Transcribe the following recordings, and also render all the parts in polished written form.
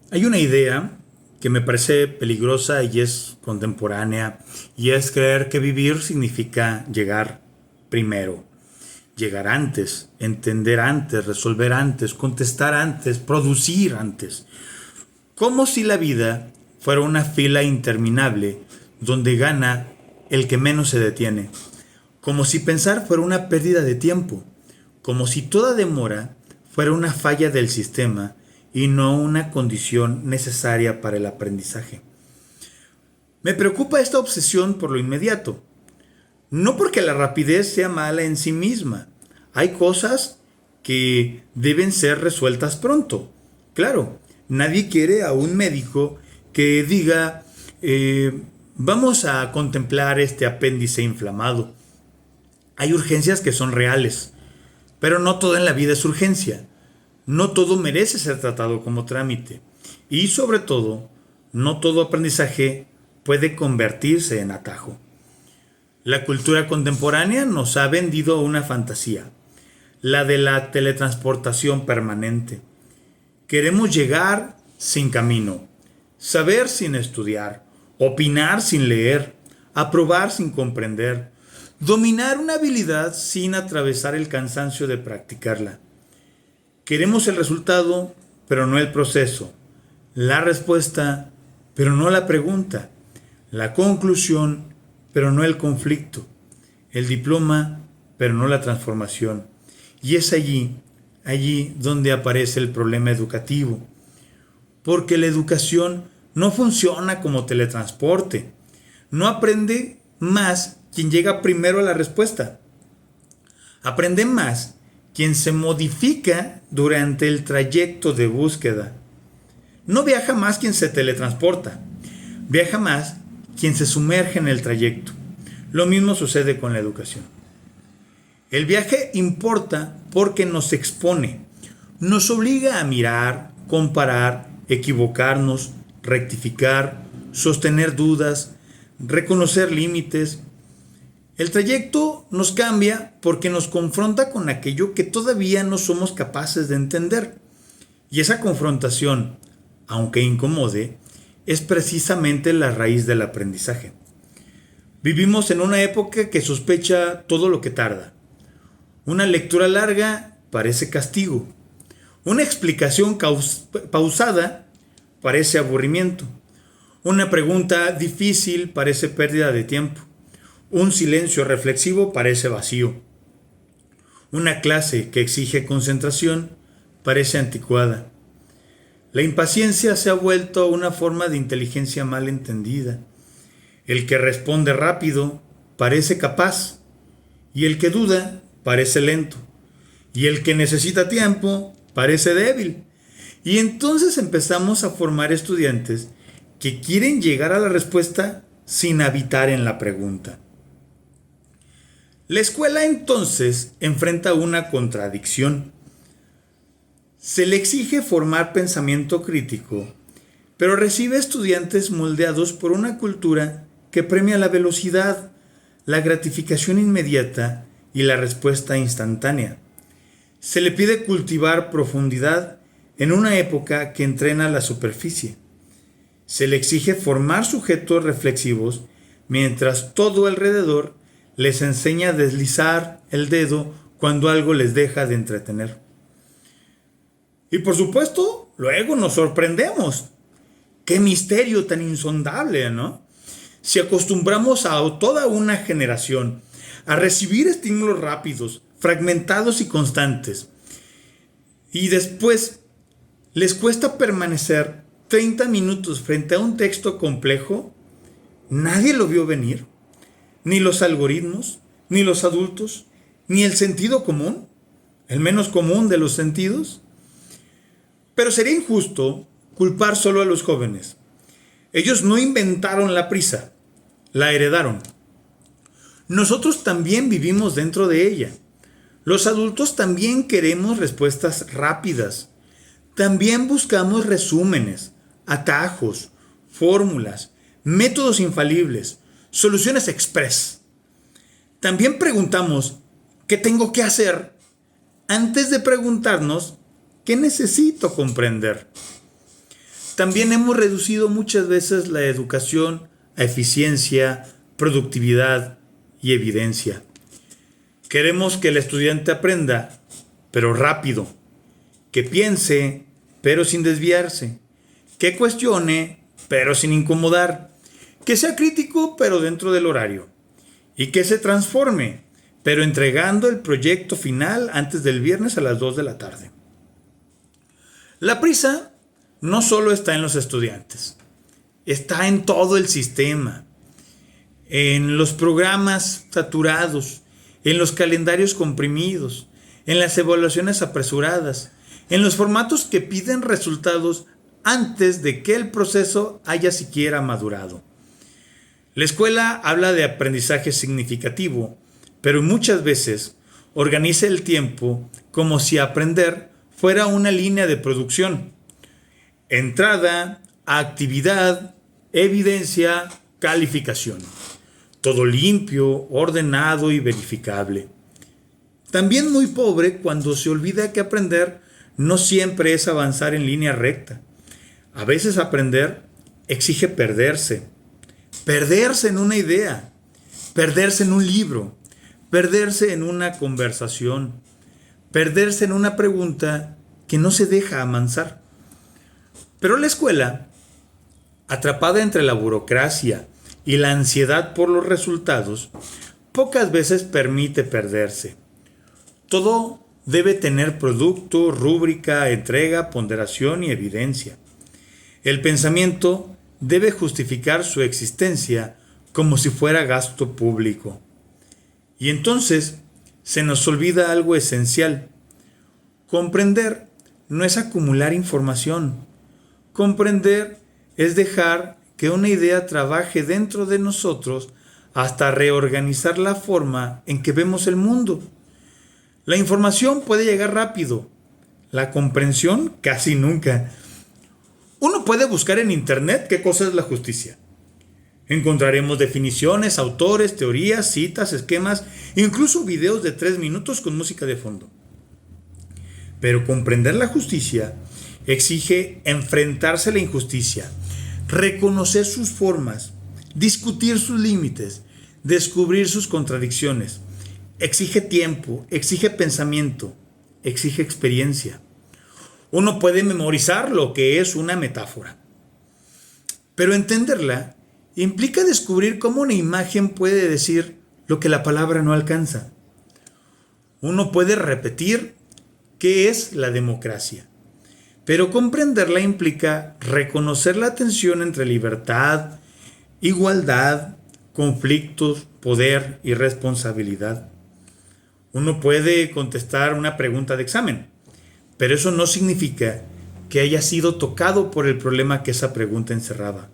Hay una idea que me parece peligrosa y es contemporánea, y es creer que vivir significa llegar primero, llegar antes, entender antes, resolver antes, contestar antes, producir antes. Como si la vida fuera una fila interminable donde gana el que menos se detiene. Como si pensar fuera una pérdida de tiempo. Como si toda demora fuera una falla del sistema y no una condición necesaria para el aprendizaje. Me preocupa esta obsesión por lo inmediato. No porque la rapidez sea mala en sí misma. Hay cosas que deben ser resueltas pronto. Claro, nadie quiere a un médico que diga, vamos a contemplar este apéndice inflamado. Hay urgencias que son reales, pero no todo en la vida es urgencia. No todo merece ser tratado como trámite. Y sobre todo, no todo aprendizaje puede convertirse en atajo. La cultura contemporánea nos ha vendido una fantasía, la de la teletransportación permanente. Queremos llegar sin camino, saber sin estudiar, opinar sin leer, aprobar sin comprender, dominar una habilidad sin atravesar el cansancio de practicarla. Queremos el resultado, pero no el proceso, la respuesta, pero no la pregunta, la conclusión, pero no el conflicto, el diploma, pero no la transformación. Y es allí donde aparece el problema educativo, porque la educación no funciona como teletransporte. No aprende más quien llega primero a la respuesta. Aprende más quien se modifica durante el trayecto de búsqueda. No viaja más quien se teletransporta, viaja más quien se sumerge en el trayecto. Lo mismo sucede con la educación. El viaje importa porque nos expone, nos obliga a mirar, comparar, equivocarnos, rectificar, sostener dudas, reconocer límites. El trayecto nos cambia porque nos confronta con aquello que todavía no somos capaces de entender. Y esa confrontación, aunque incomode, es precisamente la raíz del aprendizaje. Vivimos en una época que sospecha todo lo que tarda. Una lectura larga parece castigo. Una explicación pausada parece aburrimiento. Una pregunta difícil parece pérdida de tiempo. Un silencio reflexivo parece vacío. Una clase que exige concentración parece anticuada. La impaciencia se ha vuelto una forma de inteligencia mal entendida. El que responde rápido parece capaz, y el que duda parece lento, y el que necesita tiempo parece débil. Y entonces empezamos a formar estudiantes que quieren llegar a la respuesta sin habitar en la pregunta. La escuela entonces enfrenta una contradicción. Se le exige formar pensamiento crítico, pero recibe estudiantes moldeados por una cultura que premia la velocidad, la gratificación inmediata y la respuesta instantánea. Se le pide cultivar profundidad en una época que entrena la superficie. Se le exige formar sujetos reflexivos mientras todo alrededor les enseña a deslizar el dedo cuando algo les deja de entretener. Y por supuesto, luego nos sorprendemos. ¡Qué misterio tan insondable!, ¿no? Si acostumbramos a toda una generación a recibir estímulos rápidos, fragmentados y constantes, y después les cuesta permanecer 30 minutos frente a un texto complejo, nadie lo vio venir. Ni los algoritmos, ni los adultos, ni el sentido común, el menos común de los sentidos. Pero sería injusto culpar solo a los jóvenes. Ellos no inventaron la prisa, la heredaron. Nosotros también vivimos dentro de ella. Los adultos también queremos respuestas rápidas. También buscamos resúmenes, atajos, fórmulas, métodos infalibles, soluciones express. También preguntamos ¿qué tengo que hacer?, antes de preguntarnos ¿qué necesito comprender? También hemos reducido muchas veces la educación a eficiencia, productividad y evidencia. Queremos que el estudiante aprenda, pero rápido, que piense, pero sin desviarse, que cuestione, pero sin incomodar, que sea crítico, pero dentro del horario, y que se transforme, pero entregando el proyecto final antes del viernes a las 2 de la tarde. La prisa no solo está en los estudiantes, está en todo el sistema, en los programas saturados, en los calendarios comprimidos, en las evaluaciones apresuradas, en los formatos que piden resultados antes de que el proceso haya siquiera madurado. La escuela habla de aprendizaje significativo, pero muchas veces organiza el tiempo como si aprender fuera una línea de producción. Entrada, actividad, evidencia, calificación. Todo limpio, ordenado y verificable. También muy pobre cuando se olvida que aprender no siempre es avanzar en línea recta. A veces aprender exige perderse. Perderse en una idea, perderse en un libro, perderse en una conversación, perderse en una pregunta que no se deja avanzar. Pero la escuela, atrapada entre la burocracia y la ansiedad por los resultados, pocas veces permite perderse. Todo debe tener producto, rúbrica, entrega, ponderación y evidencia. El pensamiento debe justificar su existencia como si fuera gasto público. Y entonces se nos olvida algo esencial. Comprender no es acumular información. Comprender es dejar que una idea trabaje dentro de nosotros hasta reorganizar la forma en que vemos el mundo. La información puede llegar rápido, la comprensión casi nunca. Uno puede buscar en internet qué cosa es la justicia. Encontraremos definiciones, autores, teorías, citas, esquemas, incluso videos de 3 minutos con música de fondo. Pero comprender la justicia exige enfrentarse a la injusticia, reconocer sus formas, discutir sus límites, descubrir sus contradicciones. Exige tiempo, exige pensamiento, exige experiencia. Uno puede memorizar lo que es una metáfora, pero entenderla implica descubrir cómo una imagen puede decir lo que la palabra no alcanza. Uno puede repetir qué es la democracia, pero comprenderla implica reconocer la tensión entre libertad, igualdad, conflictos, poder y responsabilidad. Uno puede contestar una pregunta de examen, pero eso no significa que haya sido tocado por el problema que esa pregunta encerraba.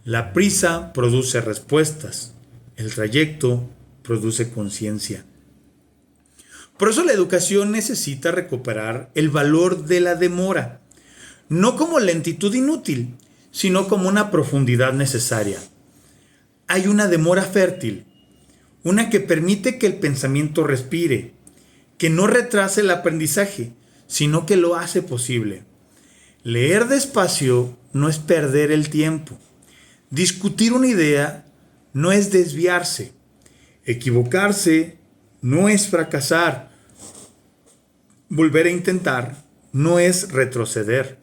La prisa produce respuestas, el trayecto produce conciencia. Por eso la educación necesita recuperar el valor de la demora, no como lentitud inútil, sino como una profundidad necesaria. Hay una demora fértil, una que permite que el pensamiento respire, que no retrase el aprendizaje, sino que lo hace posible. Leer despacio no es perder el tiempo. Discutir una idea no es desviarse. Equivocarse no es fracasar. Volver a intentar no es retroceder.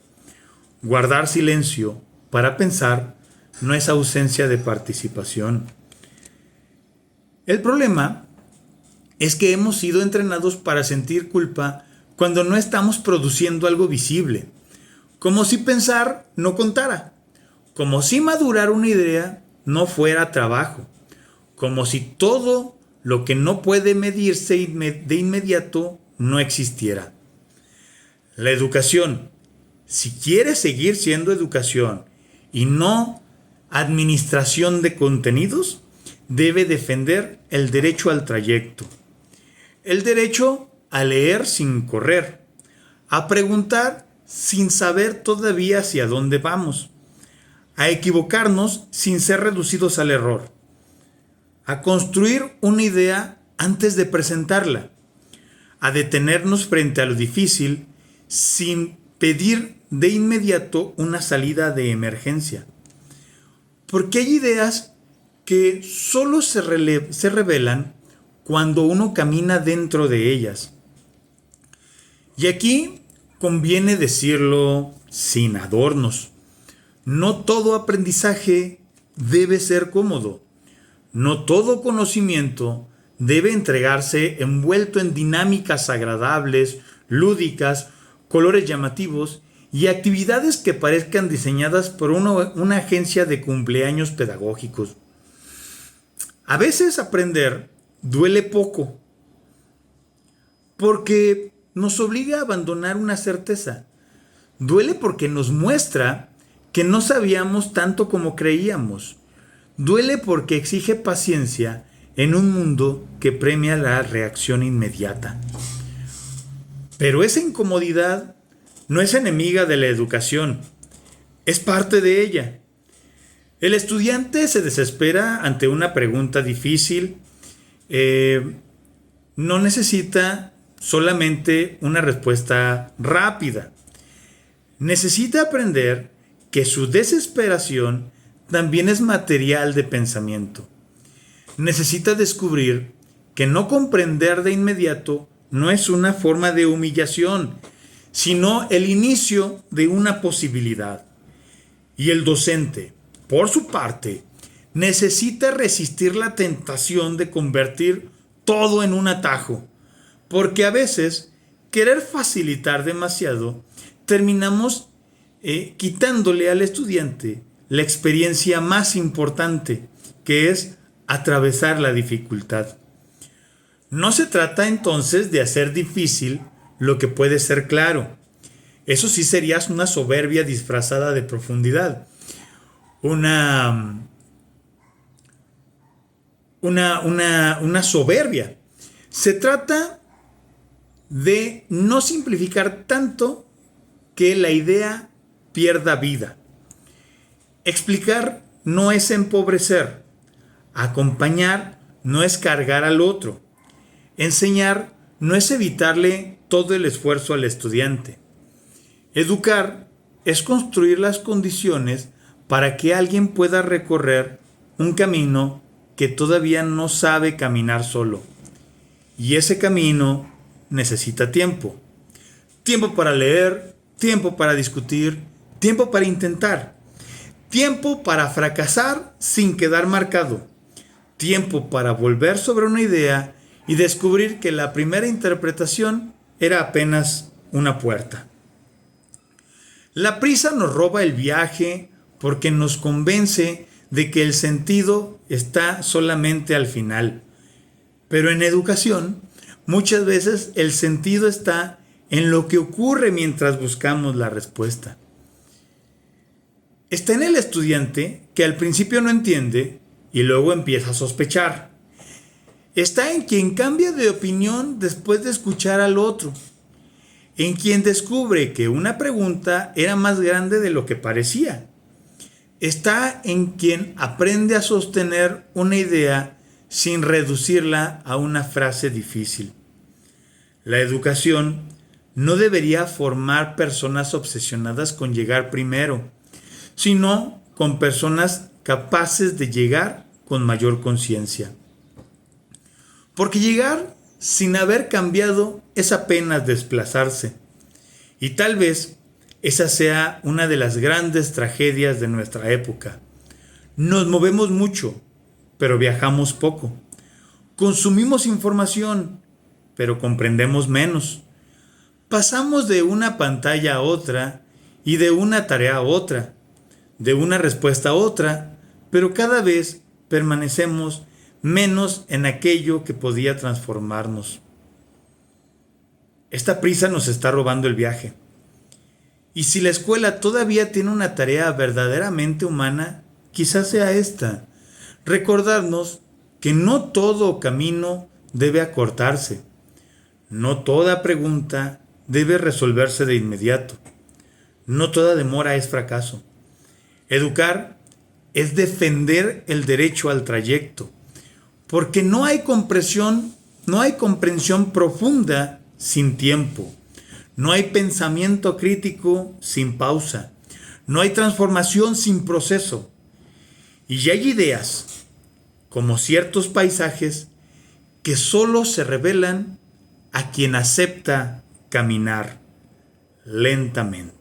Guardar silencio para pensar no es ausencia de participación. El problema es que hemos sido entrenados para sentir culpa cuando no estamos produciendo algo visible, como si pensar no contara, como si madurar una idea no fuera trabajo, como si todo lo que no puede medirse de inmediato no existiera. La educación, si quiere seguir siendo educación y no administración de contenidos, debe defender el derecho al trayecto, el derecho a leer sin correr, a preguntar sin saber todavía hacia dónde vamos, a equivocarnos sin ser reducidos al error, a construir una idea antes de presentarla, a detenernos frente a lo difícil sin pedir de inmediato una salida de emergencia. Porque hay ideas que solo se revelan cuando uno camina dentro de ellas. Y aquí conviene decirlo sin adornos. No todo aprendizaje debe ser cómodo. No todo conocimiento debe entregarse envuelto en dinámicas agradables, lúdicas, colores llamativos y actividades que parezcan diseñadas por una agencia de cumpleaños pedagógicos. A veces aprender duele poco porque nos obliga a abandonar una certeza. Duele porque nos muestra que no sabíamos tanto como creíamos. Duele porque exige paciencia en un mundo que premia la reacción inmediata. Pero esa incomodidad no es enemiga de la educación, es parte de ella. El estudiante se desespera ante una pregunta difícil. No necesita solamente una respuesta rápida. Necesita aprender que su desesperación también es material de pensamiento. Necesita descubrir que no comprender de inmediato no es una forma de humillación, sino el inicio de una posibilidad. Y el docente, por su parte, necesita resistir la tentación de convertir todo en un atajo, porque a veces querer facilitar demasiado terminamos quitándole al estudiante la experiencia más importante, que es atravesar la dificultad. No se trata entonces de hacer difícil lo que puede ser claro. Eso sí sería una soberbia disfrazada de profundidad. Una soberbia. Se trata de no simplificar tanto que la idea pierda vida. Explicar no es empobrecer. Acompañar no es cargar al otro. Enseñar no es evitarle todo el esfuerzo al estudiante. Educar es construir las condiciones para que alguien pueda recorrer un camino que todavía no sabe caminar solo. Y ese camino necesita tiempo. Tiempo para leer, tiempo para discutir, tiempo para intentar. Tiempo para fracasar sin quedar marcado. Tiempo para volver sobre una idea y descubrir que la primera interpretación era apenas una puerta. La prisa nos roba el viaje porque nos convence de que el sentido está solamente al final. Pero en educación, muchas veces el sentido está en lo que ocurre mientras buscamos la respuesta. Está en el estudiante que al principio no entiende y luego empieza a sospechar. Está en quien cambia de opinión después de escuchar al otro. En quien descubre que una pregunta era más grande de lo que parecía. Está en quien aprende a sostener una idea sin reducirla a una frase difícil. La educación no debería formar personas obsesionadas con llegar primero, sino con personas capaces de llegar con mayor conciencia. Porque llegar sin haber cambiado es apenas desplazarse. Y tal vez esa sea una de las grandes tragedias de nuestra época. Nos movemos mucho, pero viajamos poco. Consumimos información, pero comprendemos menos. Pasamos de una pantalla a otra y de una tarea a otra, de una respuesta a otra, pero cada vez permanecemos menos en aquello que podía transformarnos. Esta prisa nos está robando el viaje. Y si la escuela todavía tiene una tarea verdaderamente humana, quizás sea esta: recordarnos que no todo camino debe acortarse, no toda pregunta debe resolverse de inmediato, no toda demora es fracaso. Educar es defender el derecho al trayecto, porque no hay comprensión profunda sin tiempo. No hay pensamiento crítico sin pausa. No hay transformación sin proceso. Y ya hay ideas, como ciertos paisajes, que solo se revelan a quien acepta caminar lentamente.